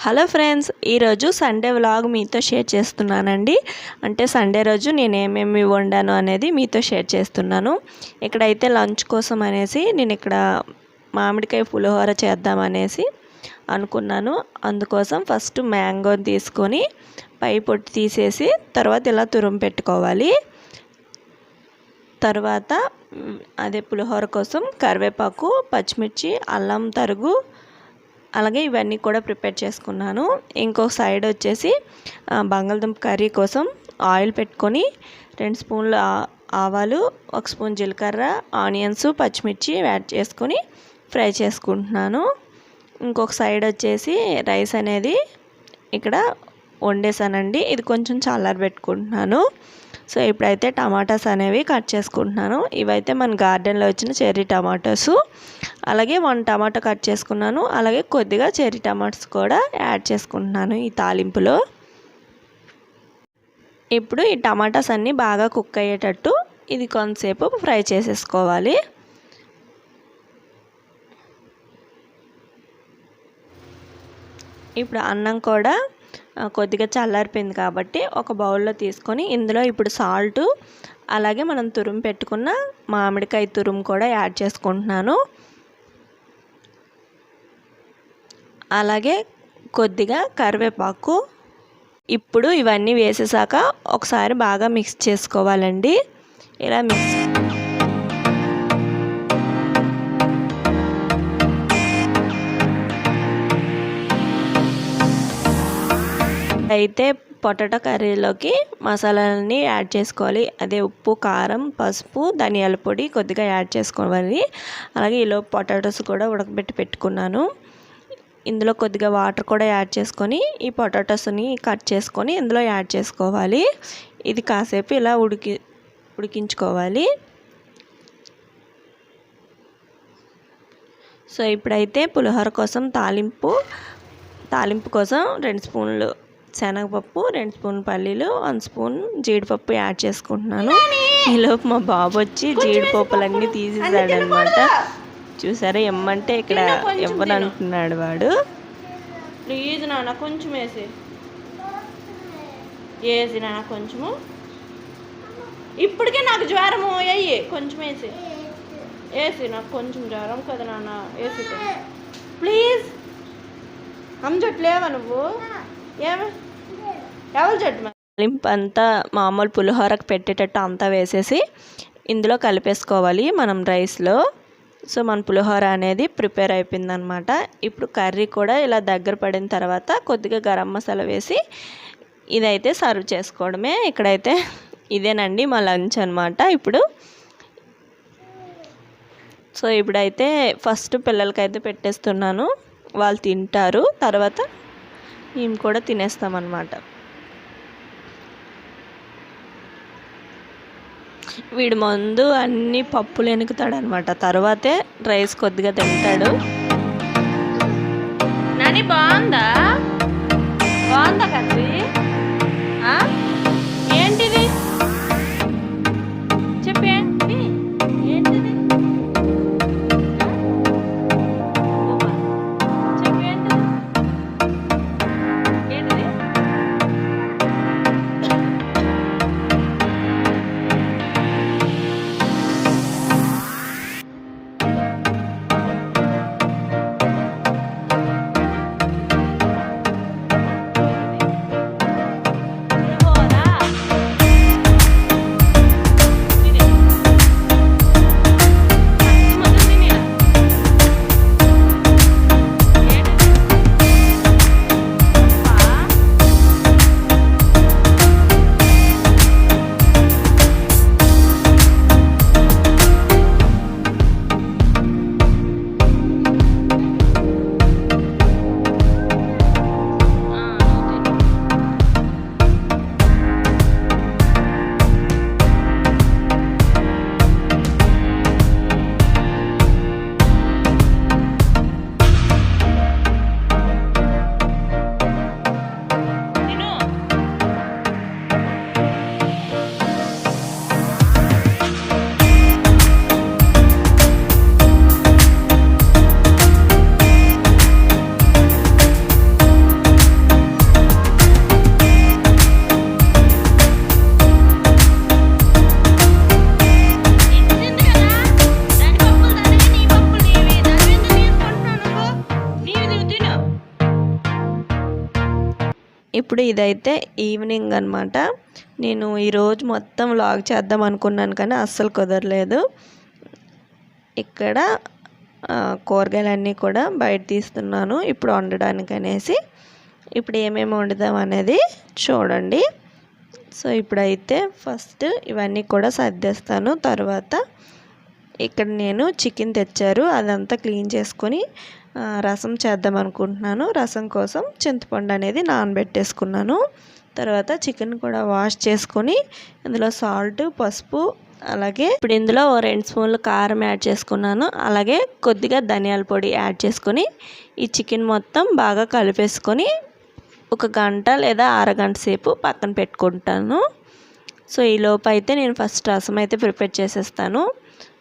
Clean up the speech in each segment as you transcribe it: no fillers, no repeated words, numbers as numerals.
Hello friends, ఈరోజు Sunday vlog మీతో share చేస్తున్నానండి. అంటే సండే రోజు నేను ఏమేమి వండాను అనేది మీతో షేర్ చేస్తున్నాను. ఇక్కడైతే లంచ్ కోసం అనేసి నేను ఇక్కడ మామిడికాయ పులిహోర చేద్దామనేసి అనుకున్నాను. అందుకోసం ఫస్ట్ మ్యాంగో తీసుకొని పై పొట్టు తీసేసి తర్వాత ఇలా తురుము పెట్టుకోవాలి. తర్వాత అదే పులిహోర కోసం కరివేపాకు, పచ్చిమిర్చి, అల్లం తరుగు, అలాగే ఇవన్నీ కూడా ప్రిపేర్ చేసుకున్నాను. ఇంకో సైడ్ వచ్చేసి బంగాళదుంప కర్రీ కోసం ఆయిల్ పెట్టుకొని 2 స్పూన్లు ఆవాలు, 1 స్పూన్ జీలకర్ర, ఆనియన్స్, పచ్చిమిర్చి యాడ్ చేసుకొని ఫ్రై చేసుకుంటున్నాను. ఇంకొక సైడ్ వచ్చేసి రైస్ అనేది ఇక్కడ వండేసానండి. ఇది కొంచెం చల్లారబెట్టుకుంటున్నాను. సో ఇప్పుడైతే టమాటాస్ అనేవి కట్ చేసుకుంటున్నాను. ఇవైతే మన గార్డెన్లో వచ్చిన చెర్రీ టమాటోస్. అలాగే 1 టమాటో కట్ చేసుకున్నాను. అలాగే కొద్దిగా చెర్రీ టమాటోస్ కూడా యాడ్ చేసుకుంటున్నాను ఈ తాలింపులో. ఇప్పుడు ఈ టమాటాస్ అన్నీ బాగా కుక్ అయ్యేటట్టు ఇది కొంతసేపు ఫ్రై చేసేసుకోవాలి. ఇప్పుడు అన్నం కూడా కొద్దిగా చల్లారిపోయింది కాబట్టి ఒక బౌల్లో తీసుకొని ఇందులో ఇప్పుడు సాల్ట్, అలాగే మనం తురుము పెట్టుకున్న మామిడికాయ తురుము కూడా యాడ్ చేసుకుంటున్నాను. అలాగే కొద్దిగా కరివేపాకు. ఇప్పుడు ఇవన్నీ వేసేసాక ఒకసారి బాగా మిక్స్ చేసుకోవాలండి. ఇలా మిక్స్ అయితే పొటాటో కర్రీలోకి మసాలాలన్నీ యాడ్ చేసుకోవాలి. అదే ఉప్పు, కారం, పసుపు, ధనియాల పొడి కొద్దిగా యాడ్ చేసుకోవాలి. అలాగే ఈలో పొటాటోస్ కూడా ఉడకబెట్టి పెట్టుకున్నాను. ఇందులో కొద్దిగా వాటర్ కూడా యాడ్ చేసుకొని ఈ పొటాటోస్ని కట్ చేసుకొని ఇందులో యాడ్ చేసుకోవాలి. ఇది కాసేపు ఇలా ఉడికించుకోవాలి. సో ఇప్పుడైతే పులిహోర కోసం తాలింపు కోసం 2 స్పూన్లు శనగపప్పు, 2 స్పూన్లు పల్లీలు, 1 స్పూన్ జీడిపప్పు యాడ్ చేసుకుంటున్నాను. ఈలోపు మా బాబు వచ్చి జీడిపప్పులన్నీ తీసేసాడనమాట. చూసారా, ఎమ్మంటే ఇక్కడ ఇవ్వనంటున్నాడు వాడు. ప్లీజ్ నాన్న కొంచెం వేసి నాన్న కొంచెము. ఇప్పటికే నాకు జ్వరము అయ్యి కొంచెం వేసి నాకు కొంచెం జ్వరం కదా నాన్న, వేసి ప్లీజ్. అమ్మజట్లేవా నువ్వు? ఏమి ఎవరు జట్టు? తాలింపు అంతా మామూలు పులిహోరకు పెట్టేటట్టు అంతా వేసేసి ఇందులో కలిపేసుకోవాలి మనం రైస్లో. సో మన పులిహోర అనేది ప్రిపేర్ అయిపోయిందనమాట. ఇప్పుడు కర్రీ కూడా ఇలా దగ్గర పడిన తర్వాత కొద్దిగా గరం మసాలా వేసి ఇదైతే సర్వ్ చేసుకోవడమే. ఇక్కడైతే ఇదేనండి మా లంచ్ అనమాట ఇప్పుడు. సో ఇప్పుడైతే ఫస్ట్ పిల్లలకైతే పెట్టేస్తున్నాను, వాళ్ళు తింటారు. తర్వాత మేము కూడా తినేస్తామన్నమాట. వీడు ముందు అన్ని పప్పులు ఎనుకుతాడు అనమాట, తర్వాతే రైస్ కొద్దిగా తింటాడు. నాని బాగుందా కర్రీ? ఏంటిది చెప్పేంటి? ఏంటిది ఇప్పుడు ఇదైతే ఈవినింగ్ అనమాట. నేను ఈరోజు మొత్తం వ్లాగ్ చేద్దాం అనుకున్నాను కానీ అస్సలు కుదరలేదు. ఇక్కడ కూరగాయలన్నీ కూడా బయట తీస్తున్నాను ఇప్పుడు వండడానికి అనేసి. ఇప్పుడు ఏమేమి వండుదాం అనేది చూడండి. సో ఇప్పుడైతే ఫస్ట్ ఇవన్నీ కూడా సర్దేస్తాను. తర్వాత ఇక్కడ నేను చికెన్ తెచ్చారు, అదంతా క్లీన్ చేసుకొని రసం చేద్దాం అనుకుంటున్నాను. రసం కోసం చింతపండు అనేది నానబెట్టేసుకున్నాను. తర్వాత చికెన్ కూడా వాష్ చేసుకొని ఇందులో సాల్ట్, పసుపు, అలాగే ఇప్పుడు ఇందులో 2 స్పూన్లు కారం యాడ్ చేసుకున్నాను. అలాగే కొద్దిగా ధనియాల పొడి యాడ్ చేసుకొని ఈ చికెన్ మొత్తం బాగా కలిపేసుకొని 1 గంట లేదా అరగంట సేపు పక్కన పెట్టుకుంటాను. సో ఈ లోపు అయితే నేను ఫస్ట్ రసం అయితే ప్రిపేర్ చేసేస్తాను.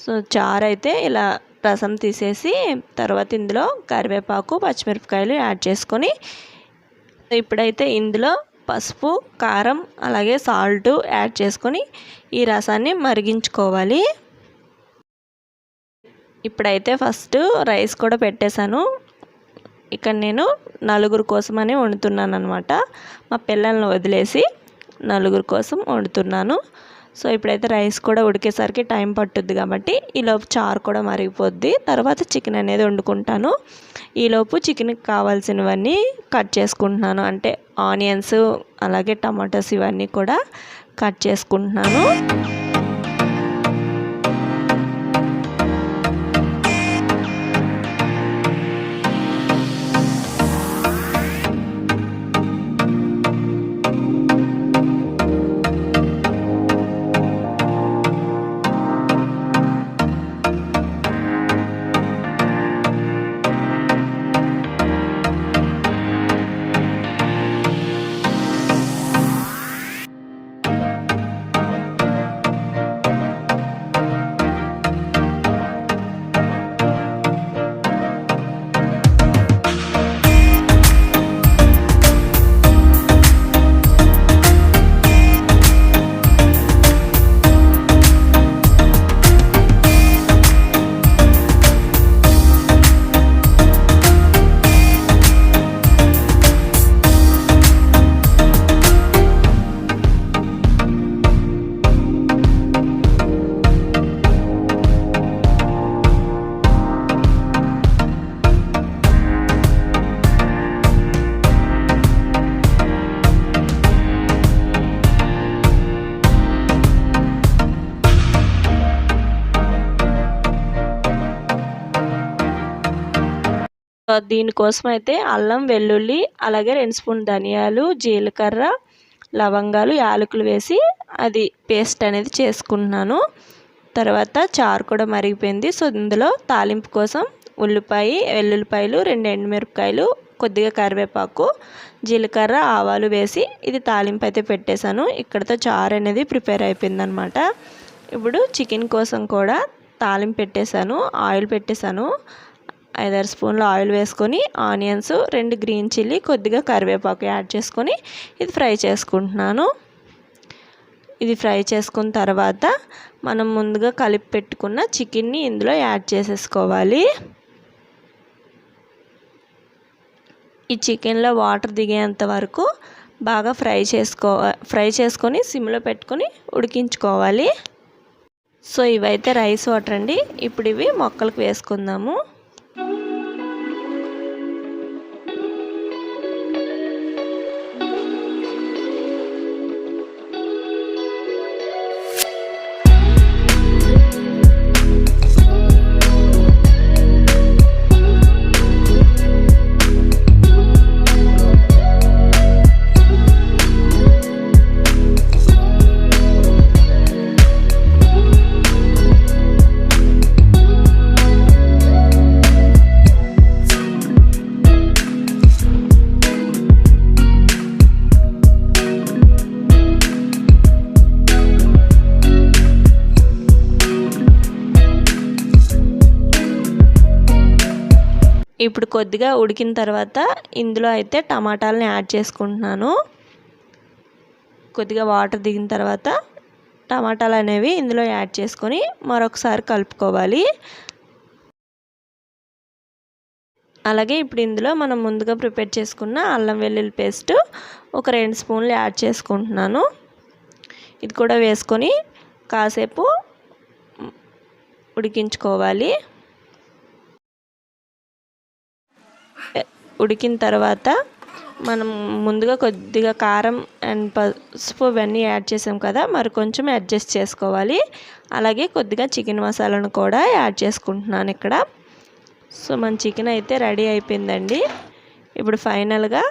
సో చారు అయితే ఇలా రసం తీసేసి తర్వాత ఇందులో కరివేపాకు, పచ్చిమిరపకాయలు యాడ్ చేసుకొని ఇప్పుడైతే ఇందులో పసుపు, కారం, అలాగే సాల్ట్ యాడ్ చేసుకొని ఈ రసాన్ని మరిగించుకోవాలి. ఇప్పుడైతే ఫస్ట్ రైస్ కూడా పెట్టేశాను. ఇక్కడ నేను 4 కోసమని వండుతున్నాను అనమాట. మా పిల్లల్ని వదిలేసి 4 కోసం వండుతున్నాను. సో ఇప్పుడైతే రైస్ కూడా ఉడికేసరికి టైం పట్టుద్ది కాబట్టి ఈలోపు చారు కూడా మరిగిపోద్ది. తర్వాత చికెన్ అనేది వండుకుంటాను. ఈలోపు చికెన్కి కావాల్సినవన్నీ కట్ చేసుకుంటున్నాను. అంటే ఆనియన్స్, అలాగే టమాటాస్ ఇవన్నీ కూడా కట్ చేసుకుంటున్నాను. దీనికోసం అయితే అల్లం, వెల్లుల్లి, అలాగే 2 స్పూన్ ధనియాలు, జీలకర్ర, లవంగాలు, యాలకులు వేసి అది పేస్ట్ అనేది చేసుకుంటున్నాను. తర్వాత చారు కూడా మరిగిపోయింది. సో ఇందులో తాలింపు కోసం ఉల్లిపాయ, వెల్లుల్లిపాయలు, 2 ఎండుమిరపకాయలు, కొద్దిగా కరివేపాకు, జీలకర్ర, ఆవాలు వేసి ఇది తాలింపు అయితే పెట్టేశాను. ఇక్కడతో చారు అనేది ప్రిపేర్ అయిపోయిందనమాట. ఇప్పుడు చికెన్ కోసం కూడా తాలింపు పెట్టేశాను. ఆయిల్ పెట్టేశాను. 5-6 స్పూన్లు ఆయిల్ వేసుకొని ఆనియన్స్, 2 గ్రీన్ చిల్లీ, కొద్దిగా కరివేపాకు యాడ్ చేసుకొని ఇది ఫ్రై చేసుకుంటున్నాను. ఇది ఫ్రై చేసుకున్న తర్వాత మనం ముందుగా కలిపి పెట్టుకున్న చికెన్ని ఇందులో యాడ్ చేసేసుకోవాలి. ఈ చికెన్లో వాటర్ దిగేంత వరకు బాగా ఫ్రై చేసుకొని సిమ్లో పెట్టుకొని ఉడికించుకోవాలి. సో ఇవైతే రైస్ వాటర్ అండి. ఇప్పుడు ఇవి మొక్కలకు వేసుకుందాము. ఇప్పుడు కొద్దిగా ఉడికిన తర్వాత ఇందులో అయితే టమాటాలని యాడ్ చేసుకుంటున్నాను. కొద్దిగా వాటర్ దిగిన తర్వాత టమాటాలు అనేవి ఇందులో యాడ్ చేసుకొని మరొకసారి కలుపుకోవాలి. అలాగే ఇప్పుడు ఇందులో మనం ముందుగా ప్రిపేర్ చేసుకున్న అల్లం వెల్లుల్లి పేస్ట్ ఒక 2 స్పూన్లు యాడ్ చేసుకుంటున్నాను. ఇది కూడా వేసుకొని కాసేపు ఉడికించుకోవాలి. ఉడికిన తర్వాత మనం ముందుగా కొద్దిగా కారం అండ్ పసుపు ఇవన్నీ యాడ్ చేసాం కదా, మరి కొంచెం అడ్జస్ట్ చేసుకోవాలి. అలాగే కొద్దిగా చికెన్ మసాలాను కూడా యాడ్ చేసుకుంటున్నాను ఇక్కడ. సో మన చికెన్ అయితే రెడీ అయిపోయిందండి. ఇప్పుడు ఫైనల్గా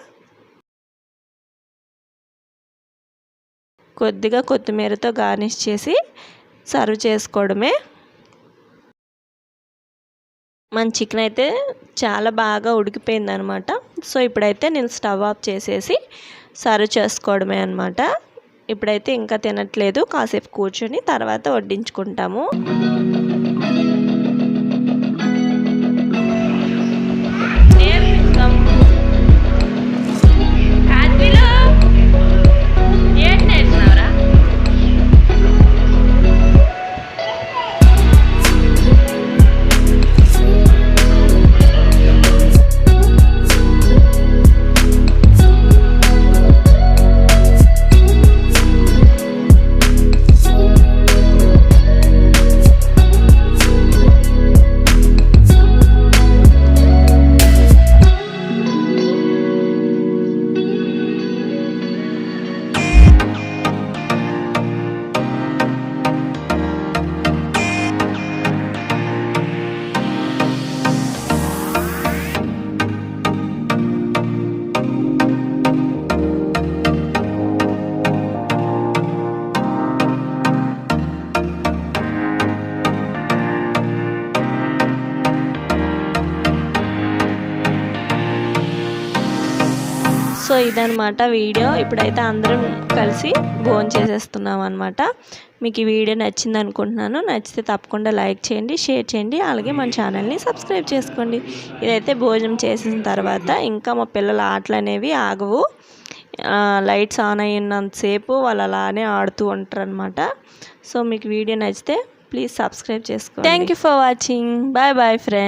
కొద్దిగా కొత్తిమీరతో గార్నిష్ చేసి సర్వ్ చేసుకోవడమే. మన చికెన్ అయితే చాలా బాగా ఉడికిపోయింది అనమాట. సో ఇప్పుడైతే నేను స్టవ్ ఆఫ్ చేసేసి సర్వ్ చేసుకోవడమే అనమాట. ఇప్పుడైతే ఇంకా తినట్లేదు, కాసేపు కూర్చొని తర్వాత వడ్డించుకుంటాము. సో ఇదనమాట వీడియో. ఇప్పుడైతే అందరం కలిసి భోజనం చేసేస్తున్నాం అనమాట. మీకు ఈ వీడియో నచ్చింది అనుకుంటున్నాను. నచ్చితే తప్పకుండా లైక్ చేయండి, షేర్ చేయండి, అలాగే మన ఛానల్ని సబ్స్క్రైబ్ చేసుకోండి. ఇదైతే భోజనం చేసిన తర్వాత ఇంకా మా పిల్లల ఆటలు అనేవి ఆగవు. లైట్స్ ఆన్ అయినంతసేపు వాళ్ళు అలానే ఆడుతూ ఉంటారు అనమాట. సో మీకు వీడియో నచ్చితే ప్లీజ్ సబ్స్క్రైబ్ చేసుకోండి. Thank you for watching. Bye bye friends.